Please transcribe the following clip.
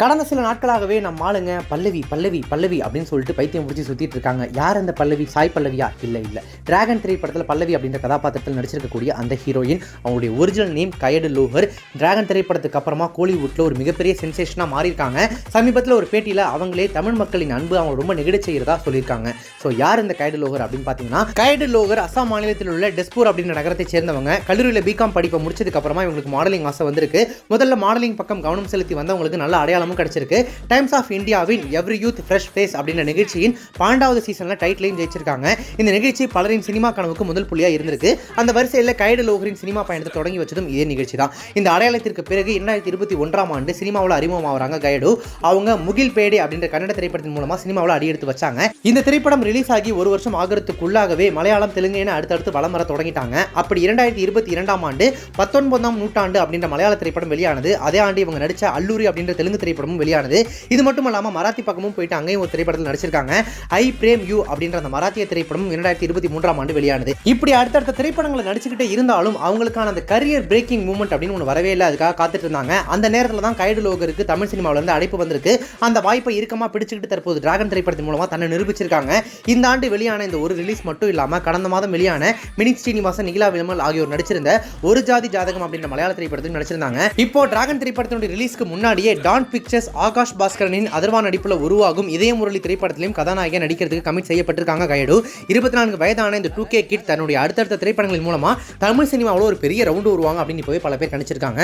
கடந்த சில நாட்களாகவே நம்ம ஆளுங்க பல்லவி பல்லவி பல்லவி அப்படின்னு சொல்லிட்டு பைத்தியம் முடிச்சு சுற்றிட்டு இருக்காங்க. யார் அந்த பல்லவி? சாய் பல்லவியா? இல்லை டிராகன் திரைப்படத்தில் பல்லவி அப்படின்ற கதாபாத்திரத்தில் நடிச்சிருக்கக்கூடிய அந்த ஹீரோயின், அவங்களுடைய ஒரிஜினல் நேம் கயடு லோஹர். டிராகன் திரைப்படத்துக்கு அப்புறமா கோலிவுட்டில் ஒரு மிகப்பெரிய சென்சேஷனாக மாறியிருக்காங்க. சமீபத்தில் ஒரு பேட்டியில் அவங்களே தமிழ் மக்களின் அன்பு அவங்க ரொம்ப நெகிழ செய்கிறதா சொல்லியிருக்காங்க. ஸோ யார் இந்த கயடு லோஹர் அப்படின்னு பார்த்தீங்கன்னா, கயடு லோஹர் அசாம் மாநிலத்தில் உள்ள டெஸ்பூர் அப்படின்ற நகரத்தை சேர்ந்தவங்க. கல்லூரியில் பிகாம் படிப்பை முடிச்சதுக்கு அப்புறமா இவங்களுக்கு மாடலிங் ஆசை வந்திருக்கு. முதல்ல மாடலிங் பக்கம் கவனம் செலுத்தி வந்தவங்களுக்கு நல்ல அடையாளம் கிடைச்சிருக்கு. டைம்ஸ் ஆஃப் இந்தியாவின் எவ்ரி யூத் ஃப்ரெஷ் ஃபேஸ் அப்படின்ற நிகழ்ச்சியின் 12வது சீசன்ல டைட்டிலையும் ஜெயிச்சிருக்காங்க. இந்த நிகழ்ச்சி பலரின் சினிமா கனவுக்கு முதல் புள்ளியா இருந்திருக்கு. அந்த வரிசையில் கயடு லோஹரின் சினிமா பயணத்தை தொடங்கி வச்சதும் இதே நிகழ்ச்சி தான். இந்த அடையாளத்திற்கு பிறகு 2021ஆம் ஆண்டு சினிமாவில் அறிமுகமாகறாங்க கயடு. அவங்க முகில் பேடே அப்படின்ற கன்னட திரைப்படத்தின் மூலமா சினிமாவில் அடியெடுத்து வச்சாங்க. இந்த திரைப்படம் ரிலீஸ் ஆகி ஒரு வருஷம் ஆகிறதுக்குள்ளாகவே மலையாளம், தெலுங்கு என அடுத்தடுத்து வலம் வர தொடங்கிட்டாங்க. அப்படி 2022ஆம் ஆண்டு 19ஆம் நூற்றாண்டு அப்படின்ற மலையாள திரைப்படம் வெளியானது. அதே ஆண்டு இவங்க நடிச்ச அல்லூரி அப்படின்ற தெலுங்கு திரைப்படமும் வெளியானது. இது மட்டும் இல்லாம மராத்தி பக்கமும் போயிட்டு அங்கேயும் ஒரு திரைப்படத்தில் நடிச்சிருக்காங்க. ஐ பிரேம் யூ அப்படின்ற அந்த மராத்திய திரைப்படம் 2023ஆம் ஆண்டு வெளியானது. இப்படி அடுத்தடுத்த திரைப்படங்களை நடிச்சுக்கிட்டே இருந்தாலும் அவங்களுக்கான அந்த கரியர் பிரேக்கிங் மூமெண்ட் அப்படின்னு ஒன்று வரவே இல்லை. அதுக்காக காத்துட்டு இருந்தாங்க. அந்த நேரத்தில் தான் கயடு லோஹருக்கு தமிழ் சினிமாவில் இருந்து அழைப்பு வந்திருக்கு. அந்த வாய்ப்பை இறுக்கமா பிடிச்சிக்கிட்டு தற்போது டிராகன் திரைப்படத்தின் மூலமா தன்னை நிரூபிச்சிருக்காங்க. இந்த ஆண்டு வெளியான இந்த ஒரு ரிலீஸ் மட்டும் இல்லாம கடந்த மாதம் வெளியான மினிக் ஸ்ரீனிவாசன், நிகிலா விமல் ஆகியோர் நடிச்சிருந்த ஒரு ஜாதி ஜாதகம் அப்படின்ற மலையாள திரைப்படத்தில் நடிச்சிருந்தாங்க. இப்போ டிராகன் திரைப்படத்தினுடைய ரிலீஸ்க்கு முன்னாடியே டான் பிக்சர்ஸ் ஆகாஷ் பாஸ்கரனின் அதர்வா நடிப்புல உருவாகும் இதய முரளி திரைப்படத்திலும் கதாநாயகன் நடிக்கிறதுக்கு கமிட் செய்யப்பட்டிருக்காங்க கயடு. 24 வயதான இந்த 2K கிட் தன்னுடைய அடுத்தடுத்த திரைப்படங்களின் மூலமா தமிழ் சினிமாவில் ஒரு பெரிய ரவுண்டு வருவாங்க அப்படின்னு இப்பவே பல பேர் கணிச்சிருக்காங்க.